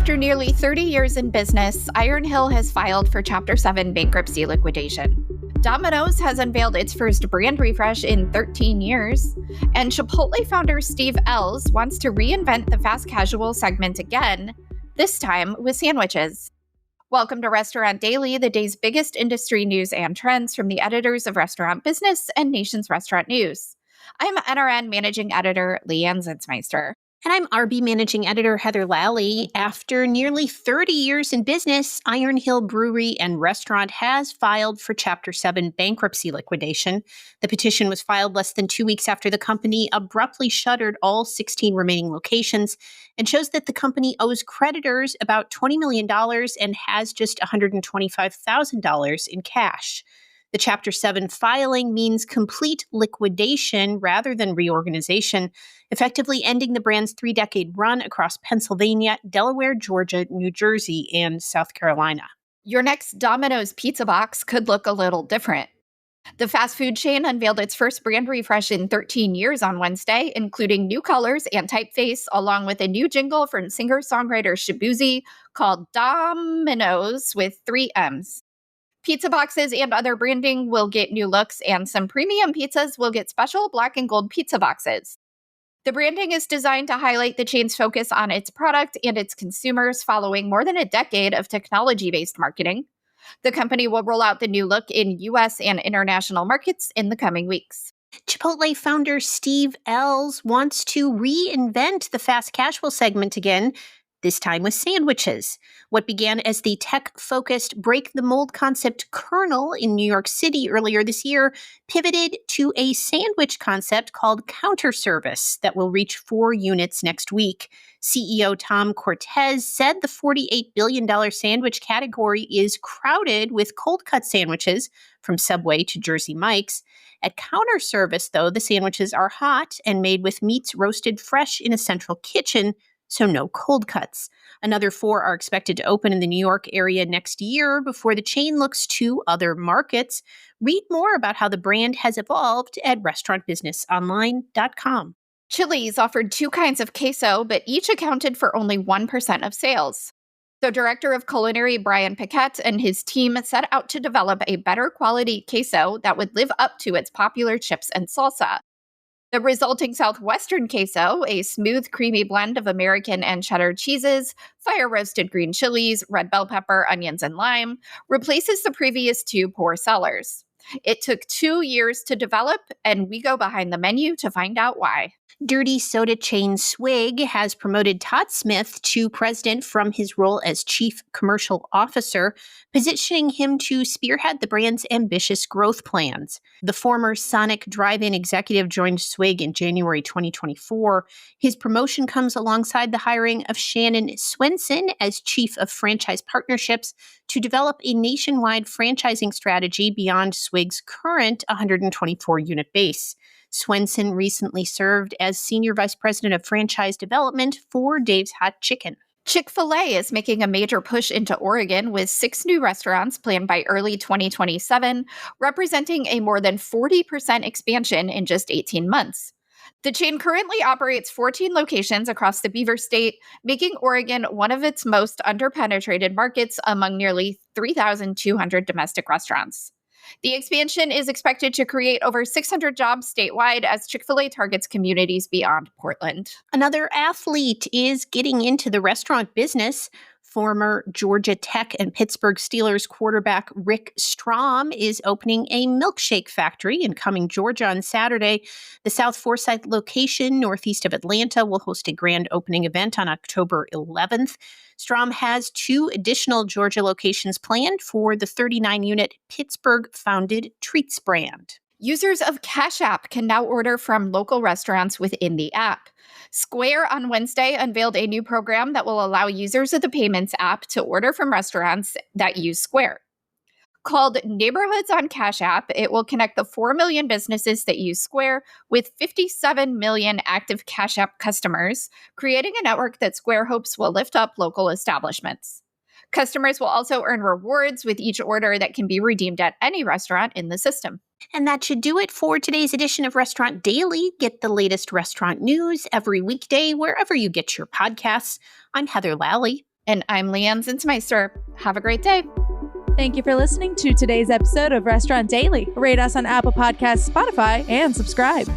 After nearly 30 years in business, Iron Hill has filed for Chapter 7 bankruptcy liquidation. Domino's has unveiled its first brand refresh in 13 years, and Chipotle founder Steve Ells wants to reinvent the fast casual segment again, this time with sandwiches. Welcome to Restaurant Daily, the day's biggest industry news and trends from the editors of Restaurant Business and Nation's Restaurant News. I'm NRN Managing Editor Leanne Zinsmeister. And I'm RB Managing Editor Heather Lally. After nearly 30 years in business, Iron Hill Brewery and Restaurant has filed for Chapter 7 bankruptcy liquidation. The petition was filed less than 2 weeks after the company abruptly shuttered all 16 remaining locations and shows that the company owes creditors about $20 million and has just $125,000 in cash. The Chapter 7 filing means complete liquidation rather than reorganization, effectively ending the brand's 3-decade run across Pennsylvania, Delaware, Georgia, New Jersey, and South Carolina. Your next Domino's pizza box could look a little different. The fast food chain unveiled its first brand refresh in 13 years on Wednesday, including new colors and typeface, along with a new jingle from singer-songwriter Shabuzi called Domino's with 3 M's. Pizza boxes and other branding will get new looks, and some premium pizzas will get special black and gold pizza boxes. The branding is designed to highlight the chain's focus on its product and its consumers following more than a decade of technology-based marketing. The company will roll out the new look in U.S. and international markets in the coming weeks. Chipotle founder Steve Ells wants to reinvent the fast casual segment again, this time with sandwiches. What began as the tech-focused break-the-mold concept Kernel in New York City earlier this year pivoted to a sandwich concept called Counter Service that will reach 4 units next week. CEO Tom Cortez said the $48 billion sandwich category is crowded with cold-cut sandwiches from Subway to Jersey Mike's. At Counter Service, though, the sandwiches are hot and made with meats roasted fresh in a central kitchen, so no cold cuts. Another 4 are expected to open in the New York area next year before the chain looks to other markets. Read more about how the brand has evolved at restaurantbusinessonline.com. Chili's offered 2 kinds of queso, but each accounted for only 1% of sales. The director of culinary, Brian Paquette, and his team set out to develop a better quality queso that would live up to its popular chips and salsa. The resulting Southwestern queso, a smooth, creamy blend of American and cheddar cheeses, fire-roasted green chilies, red bell pepper, onions, and lime, replaces the previous 2 poor sellers. It took 2 years to develop, and we go behind the menu to find out why. Dirty soda chain Swig has promoted Todd Smith to president from his role as chief commercial officer, positioning him to spearhead the brand's ambitious growth plans. The former Sonic drive-in executive joined Swig in January 2024. His promotion comes alongside the hiring of Shannon Swenson as chief of franchise partnerships to develop a nationwide franchising strategy beyond Swig's current 124-unit base. Swenson recently served as Senior Vice President of Franchise Development for Dave's Hot Chicken. Chick-fil-A is making a major push into Oregon with 6 new restaurants planned by early 2027, representing a more than 40% expansion in just 18 months. The chain currently operates 14 locations across the Beaver State, making Oregon one of its most underpenetrated markets among nearly 3,200 domestic restaurants. The expansion is expected to create over 600 jobs statewide as Chick-fil-A targets communities beyond Portland. Another athlete is getting into the restaurant business. Former Georgia Tech and Pittsburgh Steelers quarterback Rick Strom is opening a milkshake factory in Cumming, Georgia on Saturday. The South Forsyth location, northeast of Atlanta, will host a grand opening event on October 11th. Strom has 2 additional Georgia locations planned for the 39-unit Pittsburgh-founded Treats brand. Users of Cash App can now order from local restaurants within the app. Square on Wednesday unveiled a new program that will allow users of the Payments app to order from restaurants that use Square. Called Neighborhoods on Cash App, it will connect the 4 million businesses that use Square with 57 million active Cash App customers, creating a network that Square hopes will lift up local establishments. Customers will also earn rewards with each order that can be redeemed at any restaurant in the system. And that should do it for today's edition of Restaurant Daily. Get the latest restaurant news every weekday wherever you get your podcasts. I'm Heather Lally. And I'm Leanne Zinsmeister. Have a great day. Thank you for listening to today's episode of Restaurant Daily. Rate us on Apple Podcasts, Spotify, and subscribe.